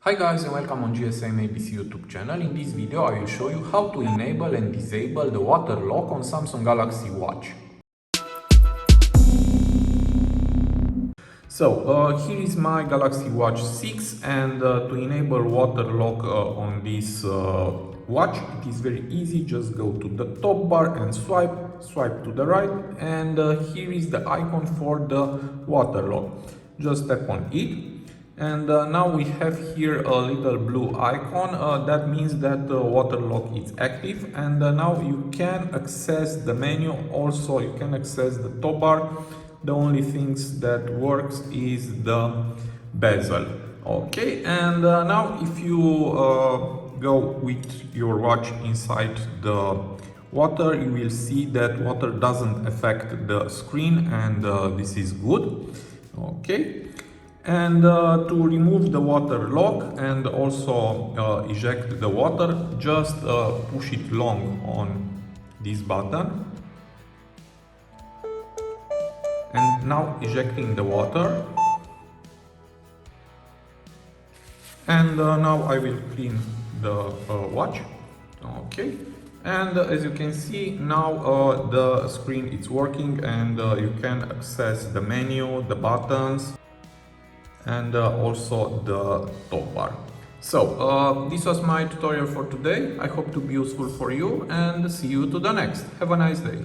Hi guys and welcome on GSM ABC YouTube channel. In this video I will show you how to enable and disable the water lock on Samsung Galaxy Watch. So here is my Galaxy Watch 6 and to enable water lock on this watch it is very easy. Just go to the top bar and swipe to the right, and here is the icon for the water lock. Just tap on it. And now we have here a little blue icon. That means that the water lock is active, and now you can access the menu. Also you can access the top bar. The only things that works is the bezel. Okay, and now if you go with your watch inside the water, you will see that water doesn't affect the screen, and this is good. Okay. And to remove the water lock and also eject the water, just push it long on this button. And now ejecting the water. And now I will clean the watch. Okay. And as you can see, now the screen is working, and you can access the menu, the buttons, and also the top bar. So this was my tutorial for today. I hope to be useful for you, and see you to the next. Have a nice day.